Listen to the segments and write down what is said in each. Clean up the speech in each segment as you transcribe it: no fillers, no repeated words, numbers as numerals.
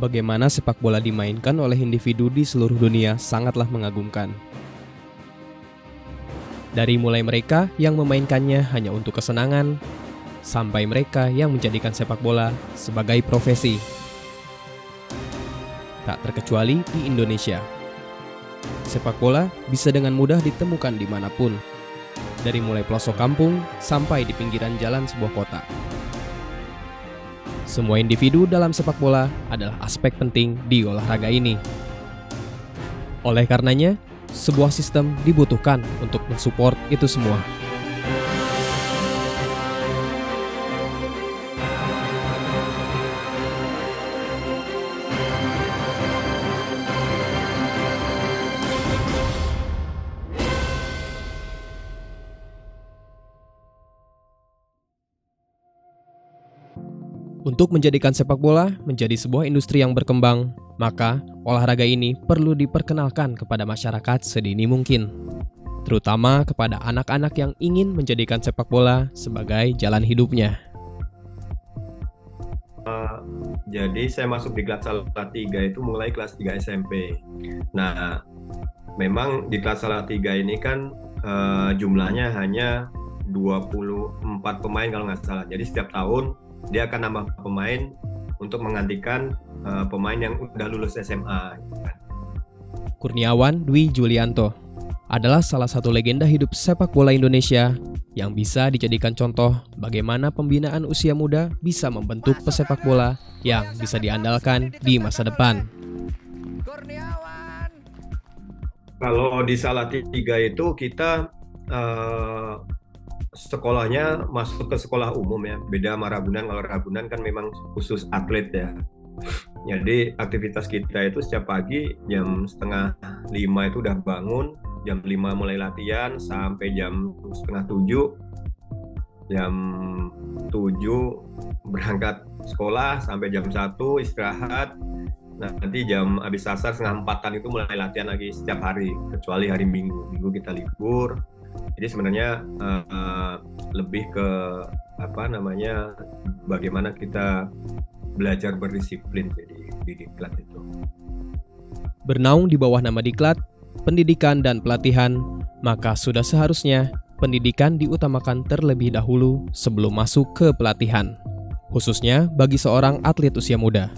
Bagaimana sepak bola dimainkan oleh individu di seluruh dunia sangatlah mengagumkan. Dari mulai mereka yang memainkannya hanya untuk kesenangan, sampai mereka yang menjadikan sepak bola sebagai profesi. Tak terkecuali di Indonesia. Sepak bola bisa dengan mudah ditemukan dimanapun, dari mulai pelosok kampung sampai di pinggiran jalan sebuah kota. Semua individu dalam sepak bola adalah aspek penting di olahraga ini. Oleh karenanya, sebuah sistem dibutuhkan untuk mensupport itu semua. Untuk menjadikan sepak bola menjadi sebuah industri yang berkembang, maka olahraga ini perlu diperkenalkan kepada masyarakat sedini mungkin, terutama kepada anak-anak yang ingin menjadikan sepak bola sebagai jalan hidupnya. Jadi saya masuk di kelas 3 itu mulai kelas 3 SMP. Nah, memang di kelas 3 ini kan jumlahnya hanya 24 pemain kalau nggak salah. Jadi setiap tahun dia akan nambah pemain untuk menggantikan pemain yang udah lulus SMA. Kurniawan Dwi Julianto adalah salah satu legenda hidup sepak bola Indonesia yang bisa dijadikan contoh bagaimana pembinaan usia muda bisa membentuk pesepak bola yang bisa diandalkan di masa depan. Kalau di Salatiga itu kita sekolahnya masuk ke sekolah umum ya, beda sama Ragunan. Kalau Ragunan kan memang khusus atlet ya. Jadi aktivitas kita itu setiap pagi jam 4:30 itu udah bangun, jam 5 mulai latihan sampai jam 6:30. Jam 7 berangkat sekolah sampai jam 1 istirahat. Nah, nanti jam habis asar 3:30 itu mulai latihan lagi setiap hari, kecuali hari Minggu. Minggu kita libur. Jadi sebenarnya lebih ke bagaimana kita belajar berdisiplin jadi di diklat itu. Bernaung di bawah nama diklat, pendidikan dan pelatihan, maka sudah seharusnya pendidikan diutamakan terlebih dahulu sebelum masuk ke pelatihan, khususnya bagi seorang atlet usia muda.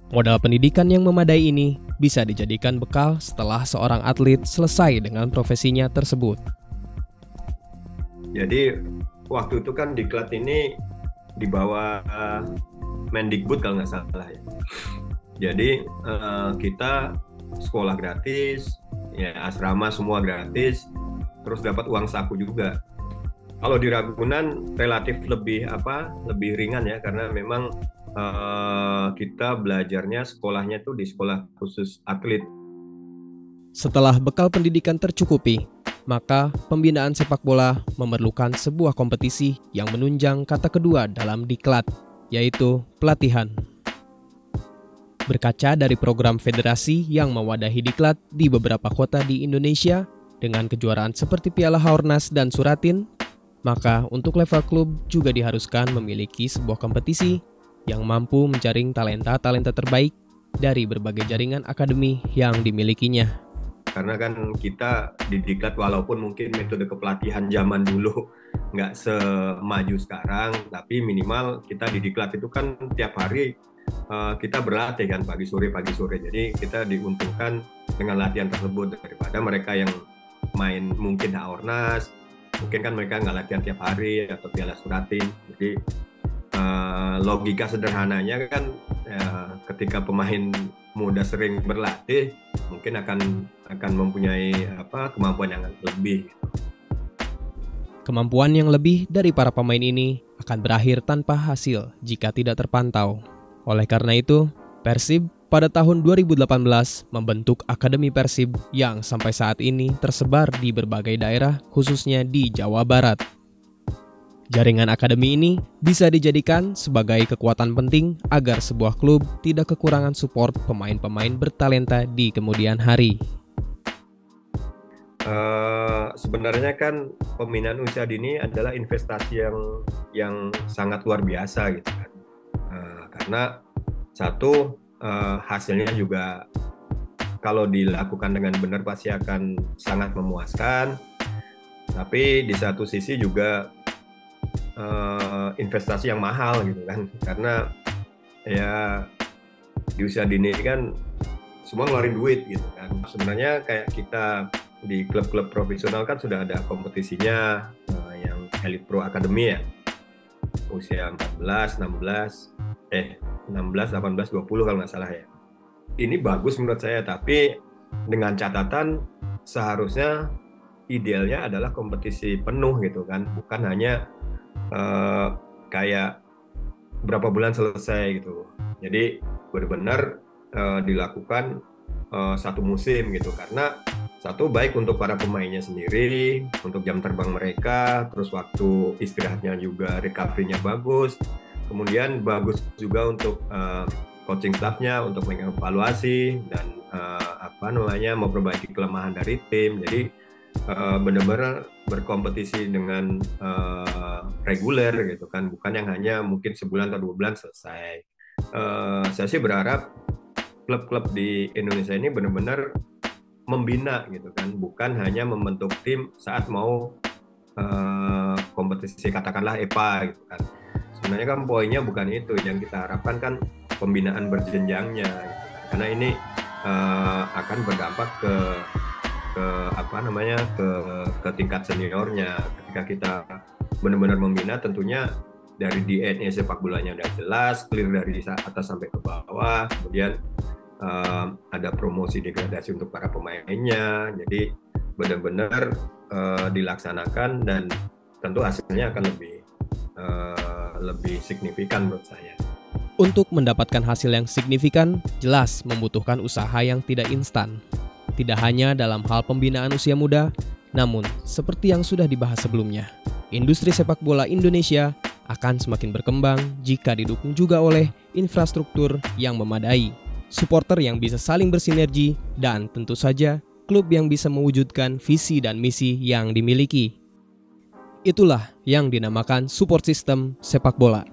Modal pendidikan yang memadai ini bisa dijadikan bekal setelah seorang atlet selesai dengan profesinya tersebut. Jadi waktu itu kan diklat ini di bawah Mendikbud kalau nggak salah ya. Jadi kita sekolah gratis, ya asrama semua gratis, terus dapat uang saku juga. Kalau di Ragunan relatif lebih ringan ya, karena memang kita belajarnya sekolahnya tuh di sekolah khusus atlet. Setelah bekal pendidikan tercukupi, maka pembinaan sepak bola memerlukan sebuah kompetisi yang menunjang kata kedua dalam diklat, yaitu pelatihan. Berkaca dari program federasi yang mewadahi diklat di beberapa kota di Indonesia dengan kejuaraan seperti Piala Haornas dan Suratin, maka untuk level klub juga diharuskan memiliki sebuah kompetisi yang mampu menjaring talenta-talenta terbaik dari berbagai jaringan akademi yang dimilikinya. Karena kan kita di diklat walaupun mungkin metode kepelatihan zaman dulu nggak semaju sekarang, tapi minimal kita di diklat itu kan tiap hari kita berlatih kan pagi sore. Jadi kita diuntungkan dengan latihan tersebut daripada mereka yang main mungkin Haornas, mungkin kan mereka nggak latihan tiap hari atau Piala Suratin. Jadi logika sederhananya kan ketika pemain muda sering berlatih mungkin akan mempunyai kemampuan yang lebih. Kemampuan yang lebih dari para pemain ini akan berakhir tanpa hasil jika tidak terpantau. Oleh karena itu, Persib pada tahun 2018 membentuk Akademi Persib yang sampai saat ini tersebar di berbagai daerah khususnya di Jawa Barat. Jaringan akademi ini bisa dijadikan sebagai kekuatan penting agar sebuah klub tidak kekurangan support pemain-pemain bertalenta di kemudian hari. Sebenarnya kan pembinaan usia dini adalah investasi yang sangat luar biasa gitu kan. karena satu, hasilnya juga kalau dilakukan dengan benar pasti akan sangat memuaskan, tapi di satu sisi juga investasi yang mahal gitu kan, karena ya di usia dini kan semua ngeluarin duit gitu kan. Sebenarnya kayak kita di klub-klub profesional kan sudah ada kompetisinya, yang Elite Pro Academy ya, usia 16, 18, 20 kalau nggak salah ya. Ini bagus menurut saya, tapi dengan catatan seharusnya idealnya adalah kompetisi penuh gitu kan, bukan hanya kayak berapa bulan selesai gitu. Jadi benar-benar dilakukan satu musim gitu, karena satu baik untuk para pemainnya sendiri, untuk jam terbang mereka, terus waktu istirahatnya juga recovery-nya bagus, kemudian bagus juga untuk coaching staff-nya untuk mengevaluasi dan memperbaiki kelemahan dari tim. Jadi benar-benar berkompetisi dengan reguler gitu kan, bukan yang hanya mungkin sebulan atau 2 bulan selesai. Saya sih berharap klub-klub di Indonesia ini benar-benar membina gitu kan, bukan hanya membentuk tim saat mau kompetisi katakanlah EPA gitu kan. Sebenarnya kan poinnya bukan itu, yang kita harapkan kan pembinaan berjenjangnya gitu kan. Karena ini akan berdampak ke tingkat seniornya. Ketika kita benar-benar membina, tentunya dari DNA sepak bolanya udah jelas, clear dari atas sampai ke bawah, kemudian ada promosi degradasi untuk para pemainnya. Jadi benar-benar dilaksanakan dan tentu hasilnya akan lebih signifikan menurut saya. Untuk mendapatkan hasil yang signifikan, jelas membutuhkan usaha yang tidak instan. Tidak hanya dalam hal pembinaan usia muda, namun seperti yang sudah dibahas sebelumnya, industri sepak bola Indonesia akan semakin berkembang jika didukung juga oleh infrastruktur yang memadai, supporter yang bisa saling bersinergi, dan tentu saja klub yang bisa mewujudkan visi dan misi yang dimiliki. Itulah yang dinamakan support system sepak bola.